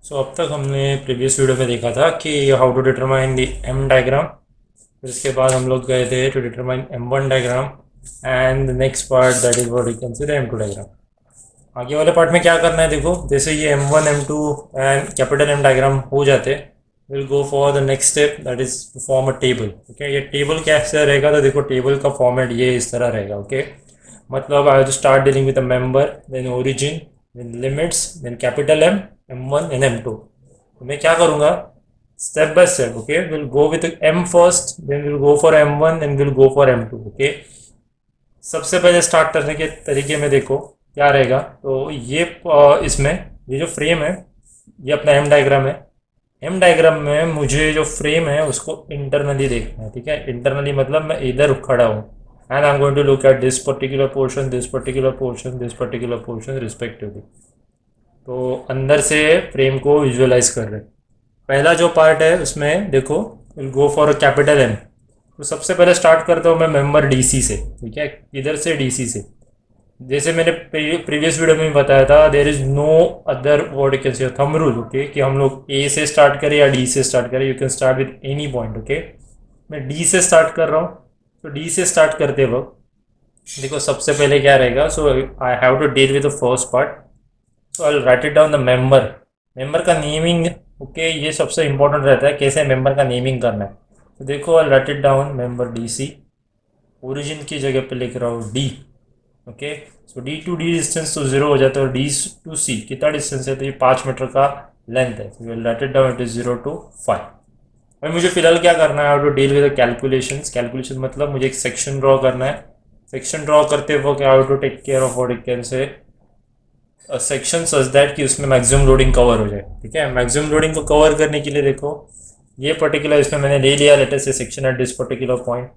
सो अब तक हमने प्रीवियस वीडियो में देखा था कि how to determine the M diagram. फिर इसके बाद हम लोग गए थे to determine M one diagram and the next part that is what you can see the M two diagram. आगे वाले पार्ट में क्या करना है, देखो जैसे ये M one M two and capital M diagram हो जाते will go for the next step that is to form a table. Okay, ये टेबल कैसे रहेगा, तो देखो टेबल का फॉर्मेट ये इस तरह रहेगा। ओके, मतलब I have to start dealing with a member, then origin, then limits, then capital M, M one and M two. तो मैं क्या करूँगा, step by step. Okay, will go with M first, then will go for M one, then will go for M two. Okay, सबसे पहले start करने के तरीके में देखो क्या रहेगा। तो ये इसमें ये जो फ्रेम है ये अपना एम डायग्राम है। एम डायग्राम में मुझे जो फ्रेम है उसको इंटरनली देखना है। ठीक है, इंटरनली मतलब मैं इधर खड़ा हूँ and I am going to look at this particular portion, this particular portion, this particular portion respectively. तो अंदर से फ्रेम को विजुअलाइज कर रहे हैं। पहला जो पार्ट है उसमें देखो will go for a capital M. तो सबसे पहले स्टार्ट करता हूँ मैं मेंबर डीसी से। ठीक है, इधर से डीसी से। जैसे मैंने प्रीवियस वीडियो में बताया था, there is no other word can say thumb rule. Okay, कि हम लोग ए से स्टार्ट करें या डी से स्टार्ट करें, you can start with any point. Okay, मैं डी से स्टार्ट कर रहा हूँ। तो डी से स्टार्ट करते वक्त देखो सबसे पहले क्या रहेगा। So I have to deal with the first part. So I write it down the member. Member का नेमिंग, ओके, ये सबसे इंपॉर्टेंट रहता है कैसे मेंबर का नेमिंग करना है। तो देखो I write it down member D C. Origin की जगह पे लिख रहा हूँ D. Okay, so D to D distance तो जीरो हो जाता है और डी टू सी कितना डिस्टेंस है, तो ये 5 मीटर का लेंथ है। तो write it down, it is 0 to 5। भाई मुझे फिलहाल क्या करना है, how to deal with calculation. Calculation मतलब मुझे एक सेक्शन ड्रॉ करना है। सेक्शन ड्रॉ करते वक्त how to take care of what you can say section such that कि उसमें मैक्सिमम लोडिंग कवर हो जाए। ठीक है, मैक्सिमम लोडिंग को कवर करने के लिए देखो ये पर्टिकुलर इसमें मैंने ले लिया लेटेस्ट से section at this particular point.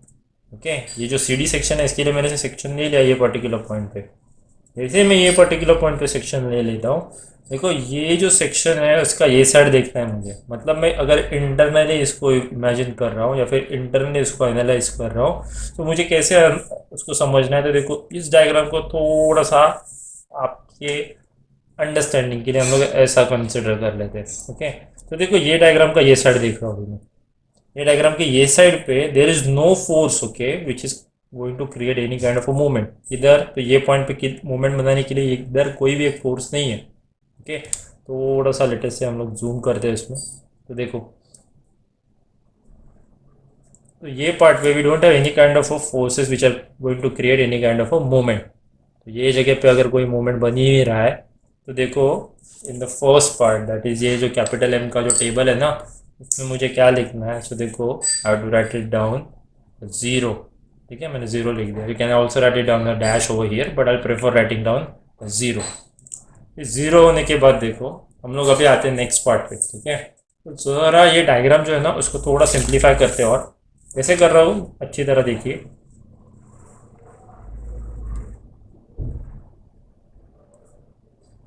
Okay, ये जो सी डी सेक्शन है इसके लिए मैंने से सेक्शन ले लिया ये पर्टिकुलर पॉइंट पे। जैसे मैं ये पर्टिकुलर पॉइंट पे सेक्शन ले लेता हूँ, देखो ये जो सेक्शन है उसका ये साइड देखना है मुझे। मतलब मैं अगर इंटरनली इसको इमेजिन कर रहा हूँ या फिर इंटरनली इसको एनालाइज कर रहा हूँ, तो मुझे कैसे उसको समझना है। तो देखो इस डायग्राम को थोड़ा सा आपके अंडरस्टैंडिंग के लिए हम लोग ऐसा कंसिडर कर लेते हैं। ओके, तो देखो ये डायग्राम का ये साइड देख रहा हूँ मैं। ये डायग्राम के ये साइड पे there is no force, okay, which is going to create any kind of a movement इधर। तो ये पॉइंट पे मूवमेंट बनाने के लिए इधर कोई भी एक फोर्स नहीं है। ओके, थोड़ा सा लेटेस्ट से हम लोग जूम करते हैं इसमें। तो देखो तो ये पार्ट पे we don't have any kind of forces which are going to create any kind of a movement. तो ये जगह पे अगर कोई मूवमेंट बन ही नहीं रहा है, तो देखो in the first part that is ये जो कैपिटल एम का जो टेबल है ना, इसमें मुझे क्या लिखना है। सो देखो I have to write it down zero. ठीक है, मैंने ज़ीरो लिख दिया। You can also write it down the dash over here, but I prefer writing down zero. Zero होने के बाद देखो हम लोग अभी आते हैं नेक्स्ट पार्ट पे। ठीक है, तो ज़रा ये डायग्राम जो है ना उसको थोड़ा सिंप्लीफाई करते हैं। और कैसे कर रहा हूँ अच्छी तरह देखिए।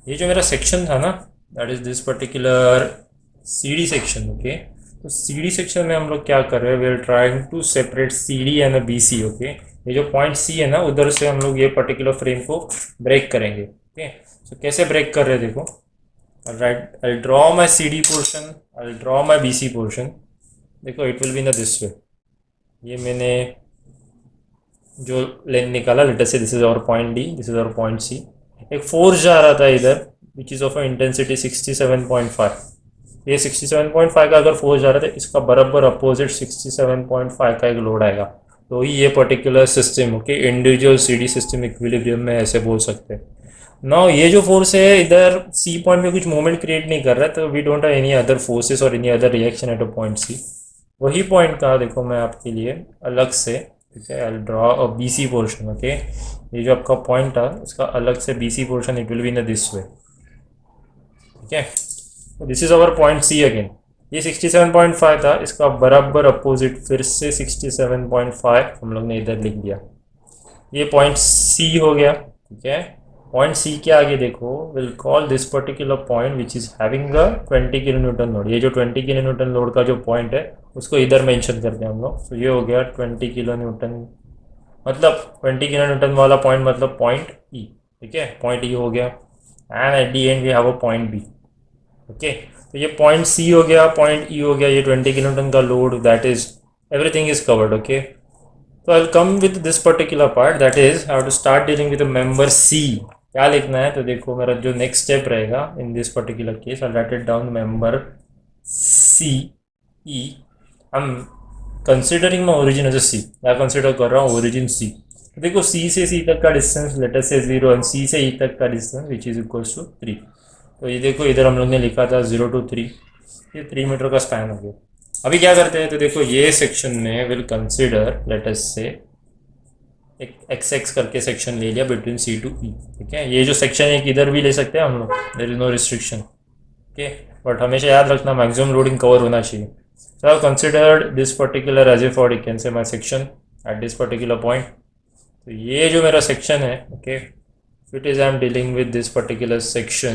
ये जो मेरा सेक्शन था ना, that is this particular C D section. Okay, तो सी डी सेक्शन में हम लोग क्या कर रहे हैं, we are trying to separate C D and B C. Okay, ये जो पॉइंट सी है ना उधर से हम लोग ये पर्टिकुलर फ्रेम को ब्रेक करेंगे। ओके, तो कैसे ब्रेक कर रहे हैं देखो। Right, I draw my C D portion, I draw my B C portion. देखो it will be in this way. ये मैंने जो लेंथ निकाला लेटर से, this is our point D, this is our point C. एक force जा रहा था इधर विच इज़ ऑफ इंटेंसिटी 67.5। ये 67.5 का अगर फोर्स जा रहा था, इसका बराबर अपोजिट 67.5 का एक लोड आएगा। तो ही ये particular system, okay, individual C D system equilibrium में ऐसे बोल सकते हैं। नाउ ये जो फोर्स है इधर सी पॉइंट में कुछ मूवमेंट क्रिएट नहीं कर रहा है, तो we don't have any other forces or any other reaction at a point C. वही पॉइंट का देखो मैं आपके लिए अलग से, ठीक है, I draw a B C portion. Okay, ये जो आपका पॉइंट था उसका अलग से B C portion, it will be in this way. ठीक है, this is our point C again. ये 67.5 था, इसका बराबर अपोजिट फिर से 67.5 हम लोग ने इधर लिख दिया। ये पॉइंट सी हो गया। ठीक है, पॉइंट सी के आगे देखो will call this particular point which is having a 20 kilo Newton load. ये जो 20 किलो न्यूटन लोड का जो पॉइंट है उसको इधर मेंशन करते हैं हम लोग। तो ये हो गया 20 किलो न्यूटन, मतलब 20 किलो न्यूटन वाला पॉइंट मतलब पॉइंट ई। ठीक है, पॉइंट ई हो गया and at the end we have a point B. Okay. तो ये पॉइंट सी हो गया, पॉइंट ई हो गया, ये 20 किलोन्यूटन का load, that is everything is covered. Okay, तो I come with this particular part, that is how to start dealing with member C. क्या लिखना है, तो देखो मेरा जो नेक्स्ट स्टेप रहेगा in this particular case, I write it down member C E. I am considering my origin as a C, क्या consider कर रहा हूँ, ओरिजिन सी। देखो सी से सी तक का डिस्टेंस लेटर से 0 एंड सी से ई तक का distance which is equals to 3। तो ये देखो इधर हम लोग ने लिखा था 0 to 3, ये 3 मीटर का स्पैन हो गया। अभी क्या करते हैं, तो देखो ये सेक्शन में विल कंसिडर लेटस से एक एक्स एक्स करके सेक्शन ले लिया बिटवीन सी टू ई। ठीक है, ये जो सेक्शन है इधर भी ले सकते हैं हम लोग, there is no restriction. Okay, but हमेशा याद रखना मैक्सिमम लोडिंग कवर होना चाहिए। So I have considered this particular as if or you can say my section at this particular point. तो ये जो मेरा सेक्शन है, okay, it is I am dealing with this particular section.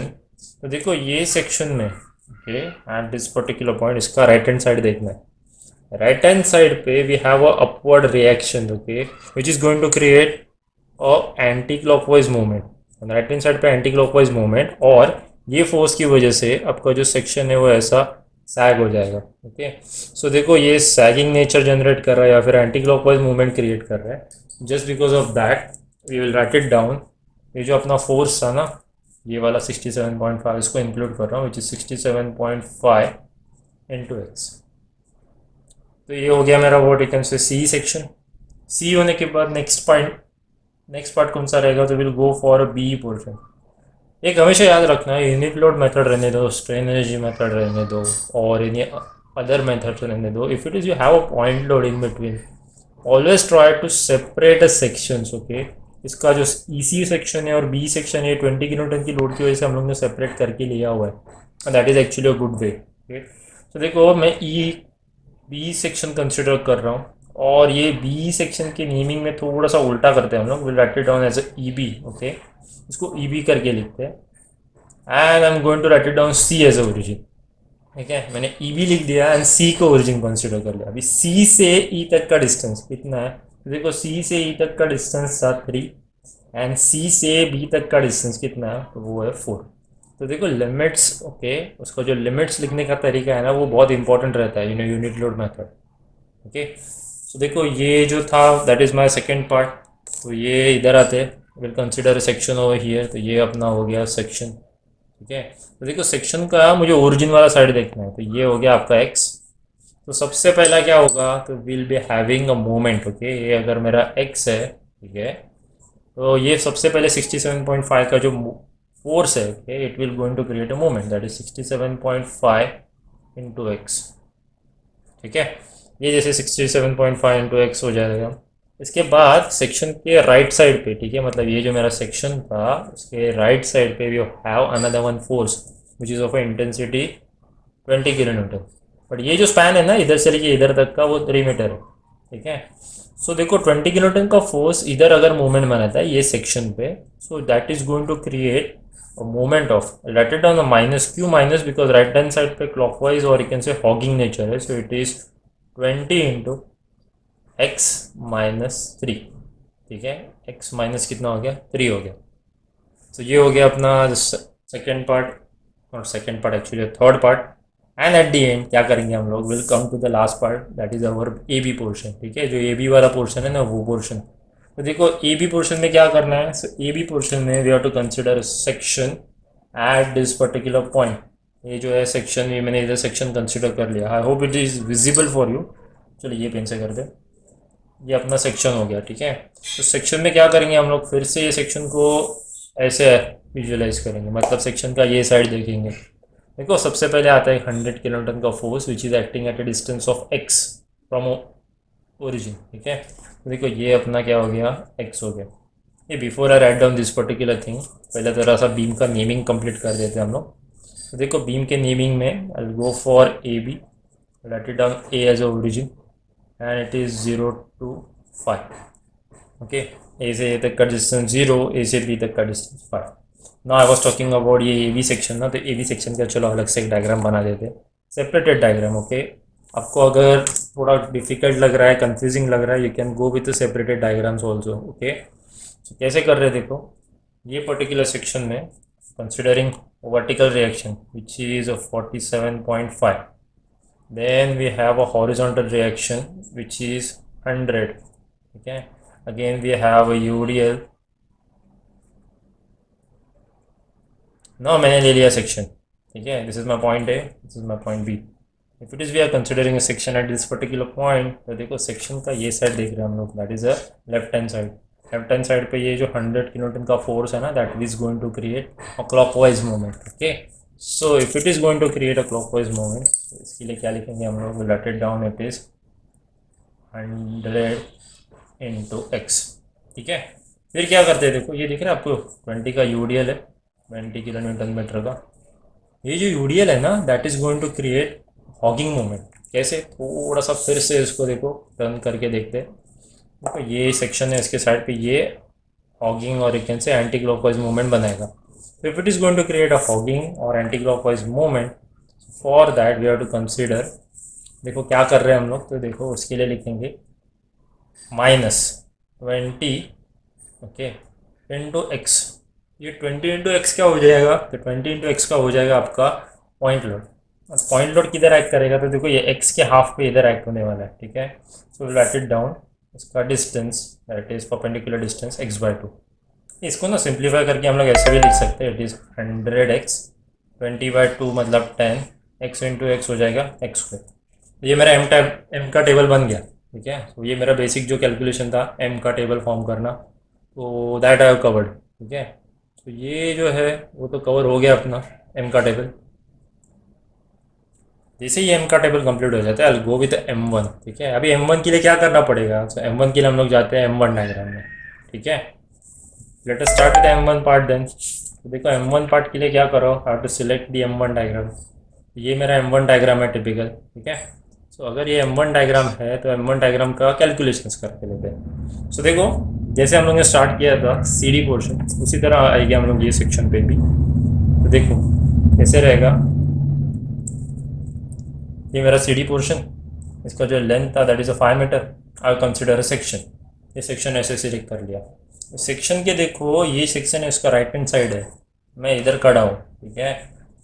तो देखो ये सेक्शन में, okay, at this particular point इसका राइट हैंड साइड देखना है। राइट हैंड साइड पे we have a upward reaction, okay, which is going to create a anti clockwise movement. Right hand side पे anti clockwise movement, और ये force की वजह से आपका जो सेक्शन है वो ऐसा सैग हो जाएगा। ओके, सो देखो ये सैगिंग नेचर जनरेट कर रहा है या फिर एंटी क्लॉकवाइज मूवमेंट क्रिएट कर रहा है। Just because of that we will write it down. ये जो अपना फोर्स था ना, ये वाला 67.5, इसको इंक्लूड कर रहा हूँ, विच इज 67.5 इंटू एक्स। तो ये हो गया मेरा व्हाट यू कैन से सी सेक्शन। सी होने के बाद नेक्स्ट पार्ट कौन सा रहेगा, तो will go for a B portion. एक हमेशा याद रखना है, यूनिट लोड मेथड रहने दो, स्ट्रेन एनर्जी मेथड रहने दो, और इन अदर मेथड्स रहने दो। If it is you have a point load in between, always try to separate a sections. Okay, इसका जो ईसी सेक्शन है और बी सेक्शन है 20 किलोन्यूटन की लोड की वजह से हम लोग ने सेपरेट करके लिया हुआ है, that is actually a good way. Okay, तो देखो मैं ई बी सेक्शन कंसिडर कर रहा हूँ, और ये बी सेक्शन के नेमिंग में थोड़ा सा उल्टा करते हैं हम लोग, will write it down as a E B. Okay, इसको ई बी करके लिखते हैं, and I am going to write it down C as a origin. ठीक है, मैंने ई बी लिख दिया एंड सी को ओरिजिन कंसिडर कर लिया। अभी सी से ई तक का डिस्टेंस कितना है, तो देखो सी से ई तक का डिस्टेंस था 3, एंड सी से बी तक का डिस्टेंस कितना है, तो वो है 4। तो देखो लिमिट्स, ओके, उसका जो लिमिट्स लिखने का तरीका है ना, वो बहुत इंपॉर्टेंट रहता है यूनिट लोड मेथड। ओके, तो देखो ये जो था that is my second part. तो ये इधर आते हैं, will consider section over here. तो ये अपना हो गया सेक्शन। ठीक है, तो देखो सेक्शन का मुझे ओरिजिन वाला साइड देखना है, तो ये हो गया आपका एक्स। तो सबसे पहला क्या होगा, तो will be having a moment. Okay, ये अगर मेरा एक्स है, ठीक है, तो ये सबसे पहले 67.5 का जो फोर्स है, okay, it will going to create a moment, that is 67.5 into x. ठीक है, ये जैसे 67.5 इंटू एक्स हो जाएगा। इसके बाद सेक्शन के राइट साइड पे, ठीक है, मतलब ये जो मेरा सेक्शन था उसके राइट साइड पे we have another one force which is of intensity 20 kilo newton. But ये जो स्पैन है ना, इधर से लेके इधर तक का, वो 3 मीटर है। ठीक है, सो देखो 20 किलो न्यूटन का फोर्स इधर अगर मूवमेंट बनाता है ये सेक्शन पे, so that is going to create a moment of, write it down the minus, q minus, because right hand side पे clockwise और you can say hogging nature है, so it is 20 into x minus 3। ठीक है, x minus कितना हो गया, 3 हो गया। तो ये हो गया अपना सेकेंड पार्ट, और second part actually third part. And at the end क्या करेंगे हम लोग, will come to the last part, that is our A B portion. ठीक है, जो ए बी वाला पोर्शन है ना, वो पोर्शन। तो देखो ए बी पोर्शन में क्या करना है, सो ए बी पोर्शन में we have to consider section at this particular point. ये जो है सेक्शन, ये मैंने इधर सेक्शन कंसिडर कर लिया। I hope it is visible for you. चलिए ये पेन से कर दे, ये अपना सेक्शन हो गया। ठीक है, तो सेक्शन में क्या करेंगे हम लोग, फिर से ये सेक्शन को ऐसे विजुअलाइज करेंगे, मतलब सेक्शन का ये साइड देखेंगे। देखो सबसे पहले आता है 100 किलो न्यूटन का force which is acting at A distance of x from origin. ठीक है, तो देखो ये अपना क्या हो गया, एक्स हो गया। ये before I write down this particular thing, पहले थोड़ा सा बीम का नेमिंग कंप्लीट कर देते हैं हम लोग। तो देखो बीम के नेमिंग में I go for A B, write it down A as a origin, and it is 0 to 5। Okay, A से ए तक का डिस्टेंस 0, ए से बी तक का डिस्टेंस 5। ना आई वॉज टॉकिंग अबाउट ये ए बी सेक्शन ना, तो ए बी सेक्शन का चलो अलग से एक डायग्राम बना देते, सेपरेटेड डायग्राम। ओके, आपको अगर थोड़ा डिफिकल्ट लग रहा है, कंफ्यूजिंग लग रहा है, you can go with separated diagrams also. Okay, कैसे कर रहे हैं देखो, ये पर्टिकुलर सेक्शन में considering vertical reaction which is a 47.5. Then we have a horizontal reaction which is 100. Okay, again we have a UDL. Now मैंने ले लिया सेक्शन, ठीक है. This is my point A, this is my point B. If it is we are considering a section at this particular point, तो देखो section का ये side देख रहे हैं हम लोग, that is a left hand side. Left hand side पे ये जो 100 किलोन्यूटन का फोर्स है ना, that is going to create a clockwise movement. Okay, so if it is going to create a clockwise movement, इसके लिए क्या लिखेंगे हम लोग, let it down, it is 100 into x. ठीक है, फिर क्या करते हैं, देखो ये दिख रहा है आपको 20 का यूडीएल है, 20 किलो न्यूटन मीटर का. ये जो यूडीएल है ना, that is going to create hogging movement. कैसे, थोड़ा सा फिर से इसको देखो टर्न करके देखते हैं. देखो ये सेक्शन है, इसके साइड पे ये हॉगिंग और एक से एंटी क्लॉकवाइज मूवमेंट बनाएगा. तो if it is going to create a hogging or anti clockwise movement, for that we have to consider, देखो क्या कर रहे हैं हम लोग, तो देखो उसके लिए लिखेंगे -20, ओके, इंटू एक्स. ये 20 इंटू एक्स क्या हो जाएगा, तो 20 इंटू एक्स का हो जाएगा आपका पॉइंट लोड. पॉइंट लोड किधर एक्ट करेगा, तो देखो ये एक्स के हाफ पे इधर एक्ट होने वाला है. ठीक है, सो राइट इट डाउन. इसका distance that is perpendicular distance x/2. इसको ना सिंप्लीफाई करके हम लोग ऐसे भी लिख सकते हैं, इट इज़ 100x, 20/2 मतलब 10, x इंटू एक्स हो जाएगा x². ये मेरा एम का टेबल बन गया. ठीक है, तो ये मेरा बेसिक जो कैलकुलेशन था एम का टेबल फॉर्म करना, तो दैट आई हैव कवर्ड. ठीक है, तो ये जो है वो तो कवर हो गया अपना एम का टेबल. जैसे ही एम का टेबल कंप्लीट हो जाता है, आई गो विद M1. ठीक है, अभी M1 के लिए क्या करना पड़ेगा, तो M1 के लिए हम लोग जाते हैं M1 डायग्राम में. ठीक है, let us start with M1 part then. तो देखो M1 पार्ट के लिए क्या करो, how to select the M1 diagram. ये मेरा M1 डायग्राम है टिपिकल. ठीक है, सो अगर ये M1 डायग्राम है तो M1 डायग्राम का कैलकुलेशंस करके लेते हैं. सो देखो जैसे हम लोग ने स्टार्ट किया था CD पोर्शन, उसी तरह आएगी हम लोग ये सेक्शन पे भी. तो देखो कैसे रहेगा, ये मेरा CD पोर्शन, इसका जो लेंथ था that is a 5 metre. I consider a section. ये सेक्शन ऐसे सिलेक्ट कर लिया. सेक्शन के देखो ये सेक्शन है, इसका राइट हैंड साइड है, मैं इधर खड़ा हूँ. ठीक है,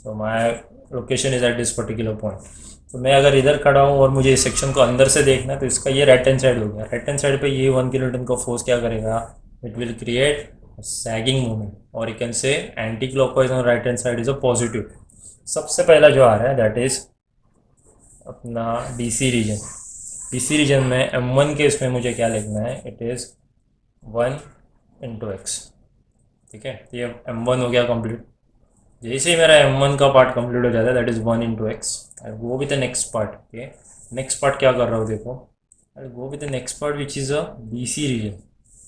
तो my location is eight this particular point. तो मैं अगर इधर खड़ा हूँ और मुझे इस सेक्शन को अंदर से देखना है, तो इसका ये राइट हैंड साइड हो गया. राइट हैंड साइड पे ये 1 किलो न्यूटन का फोर्स क्या करेगा, it will create sagging movement, और you can say anticlockwise on right hand side is a positive. सबसे पहला जो आ रहा है दैट इज अपना DC रीजन. DC रीजन में M1 के इसमें मुझे क्या लिखना है, इट इज़ 1 इंटू एक्स. ठीक है, ये M1 हो गया कंप्लीट. जैसे ही मेरा M1 का पार्ट कंप्लीट हो जाता है, that is 1 into x. I go with the next part. Okay, next part क्या कर रहा हूँ देखो, I go with the next part which is a BC region.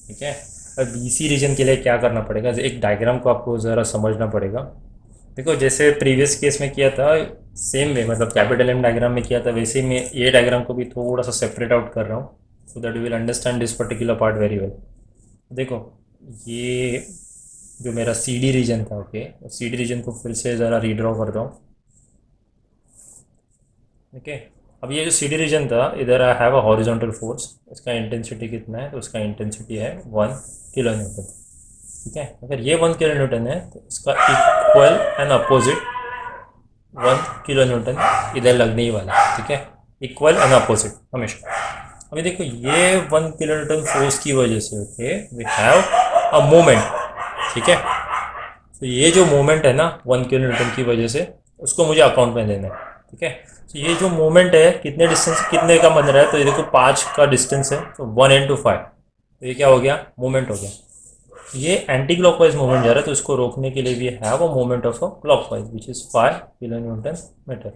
ठीक है, और BC रीजन के लिए क्या करना पड़ेगा, एक डायग्राम को आपको ज़रा समझना पड़ेगा. देखो जैसे प्रीवियस केस में किया था सेम वे, मतलब कैपिटल M डायग्राम में किया था, वैसे ही मैं ये डायग्राम को भी थोड़ा सा सेपरेट आउट कर रहा हूँ, so that you will understand this particular part very well. देखो ये जो मेरा CD रीजन था, ओके, CD रीजन को फिर से ज़रा रीड्रॉ करता हूँ. ओके, अब ये जो CD रीजन था, इधर I have a horizontal force. इसका इंटेंसिटी कितना है, तो उसका इंटेंसिटी है 1 किलो न्यूटन. ठीक है, अगर ये 1 किलो न्यूटन है तो इसका equal and opposite 1 kilo Newton इधर लगने ही वाला है. ठीक है, इक्वल एंड अपोजिट हमेशा. अभी देखो ये 1 किलो न्यूटन फोर्स की वजह से, okay, we have a moment. ठीक है, तो ये जो मोमेंट है ना 1 किलो न्यूटन की वजह से, उसको मुझे अकाउंट में देना है. ठीक है, तो ये जो मोमेंट है कितने डिस्टेंस, कितने का बन रहा है, तो ये देखो 5 का डिस्टेंस है, तो 1 इंटू 5, तो ये क्या हो गया, मोमेंट हो गया. ये एंटी क्लॉकवाइज मूवमेंट जा रहा है, तो इसको रोकने के लिए we have a movement of a clockwise which is 5 kilo newton metre.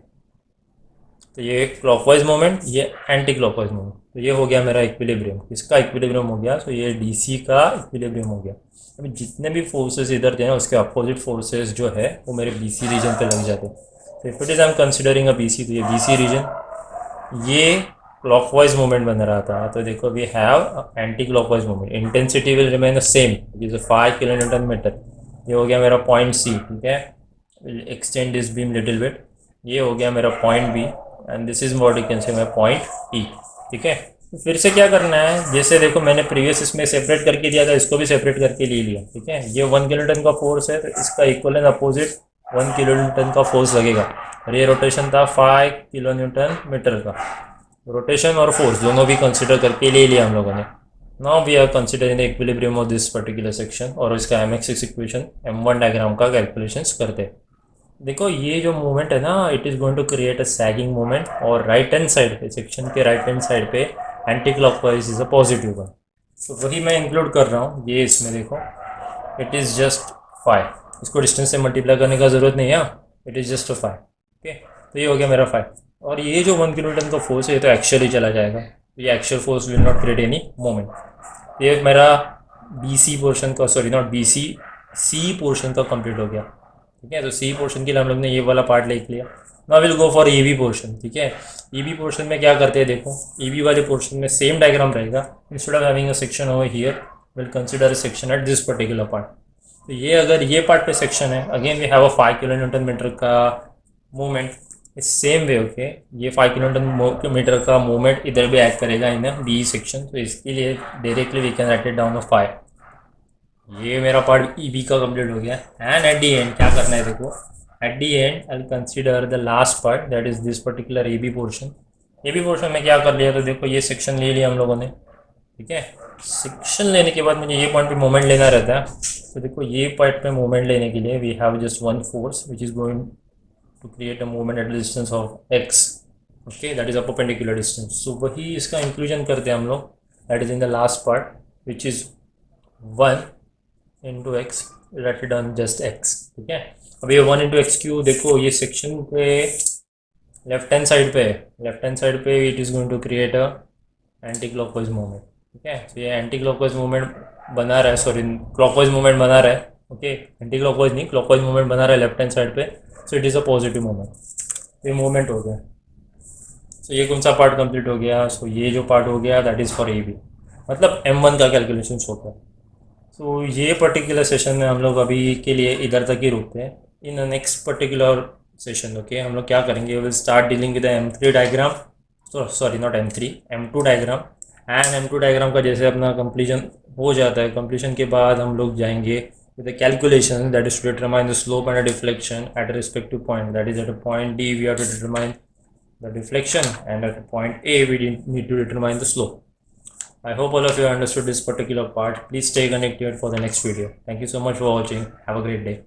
तो ये क्लॉकवाइज मूवमेंट, ये एंटी क्लॉकवाइज मूवमेंट, तो ये हो गया मेरा इक्विलिब्रियम. इसका इक्विलिब्रियम हो गया, तो ये DC का इक्विलिब्रियम हो गया. अभी जितने भी फोर्सेस इधर थे ना, उसके अपोजिट फोर्सेस जो है वो मेरे BC रीजन पे लग जाते. तो if it is I am considering a BC, तो ये BC रीजन, ये क्लॉकवाइज मूवमेंट बन रहा था, तो देखो we have anti clockwise movement. Intensity will remain the same, जैसे 5 किलो न्यूटन मीटर. ये हो गया मेरा पॉइंट C. ठीक है, will extend this beam little bit. ये हो गया मेरा point B, and this is what you can से मेरा पॉइंट E. ठीक है, तो फिर से क्या करना है, जैसे देखो मैंने प्रीवियस इसमें सेपरेट करके दिया था, इसको भी सेपरेट करके ले लिया. ठीक है, ये 1 किलो न्यूटन का फोर्स है, तो इसका equal and opposite 1 kilo newton का फोर्स लगेगा और ये रोटेशन था 5 किलो न्यूटन मीटर का। रोटेशन और फोर्स दोनों भी कंसिडर करके ले लिया हम लोगों ने। Now we are considering the equilibrium of this particular section और इसका mx इक्वेशन m1 डायग्राम का कैलकुलेशंस करते हैं। देखो ये जो मूवमेंट है ना, it is going to create a sagging movement और राइट हैंड साइड पे, सेक्शन के राइट हैंड साइड पे anti clockwise is a positive one. तो वही मैं इंक्लूड कर रहा हूँ ये इसमें। देखो इट इज़ जस्ट 5, इसको डिस्टेंस से मल्टीप्लाई करने का ज़रूरत नहीं है, इट इज़ जस्ट 5। ओके, तो ये हो गया मेरा 5। और ये जो 1 किलो न्यूटन का फोर्स है ये तो एक्चुअल ही चला जाएगा, तो ये actual force will not create any moment. ये मेरा बी सी पोर्शन का, sorry not B C, C portion का कंप्लीट हो गया। ठीक है, तो सी पोर्शन के लिए हम लोग ने ये वाला पार्ट लिख लिया। Now will go for EB portion. ठीक है, ईबी पोर्शन में क्या करते हैं, देखो ईबी वाले पोर्शन में सेम डायग्राम रहेगा। Instead of having a section over here will consider a section at this particular part. तो ये अगर ये पार्ट पे सेक्शन है, again we have a 5 kilo newton metre का मूवमेंट इस सेम वे। ओके, ये 5 किलो न्यूटन मीटर का मूवमेंट इधर भी ऐड करेगा इन बी सेक्शन, तो इसके लिए directly we can write it down 5। ये मेरा पार्ट ईबी का कंप्लीट हो गया। एंड एट दी एंड क्या करना है, देखो at the end I consider the last part that is this particular AB portion. AB portion में क्या कर लिया, तो देखो ये सेक्शन ले लिया हम लोगों ने। ठीक है, सेक्शन लेने के बाद मुझे ये पॉइंट पे मोमेंट लेना रहता है। तो देखो ये पॉइंट पे मोमेंट लेने के लिए we have just one force which is going to create a movement at the distance of x. Okay, that is a perpendicular distance. So वही इसका इंक्लूजन करते हैं हम लोग, that is in the last part which is 1 into x writed on just x. ठीक है, अब ये 1 इंटू एक्स क्यू, देखो ये सेक्शन पे लेफ्ट हैंड साइड पे, लेफ्ट हैंड साइड पे it is going to create a anti clockwise movement. ठीक है, तो ये एंटी क्लॉकवाइज मूवमेंट बना रहा है, सॉरी क्लॉकवाइज मूवमेंट बना रहा है। ओके, एंटी क्लॉकवाइज नहीं, क्लॉकवाइज मूवमेंट बना रहा है लेफ्ट हैंड साइड पे। So it is a positive movement. ये मूवमेंट हो गया। सो ये कौन सा पार्ट कंप्लीट हो गया, सो ये जो पार्ट हो गया that is for A B, मतलब M1 का कैलकुलेशन हो गया। तो ये पर्टिकुलर सेशन में हम लोग अभी के लिए इधर तक ही रुकते हैं। In next particular session okay हम लोग क्या करेंगे, will start dealing with M3 diagram, sorry not M3, M2 diagram. And M2 diagram का जैसे अपना कंप्लीशन हो जाता है, कंप्लीशन के बाद हम लोग जाएंगे with the calculation that is to determine the slope and deflection at respective point, that is at a point D we have to determine the deflection and at point A we need to determine the slope. I hope all of you understood this particular part. Please stay connected for the next video. Thank you so much for watching. Have a great day.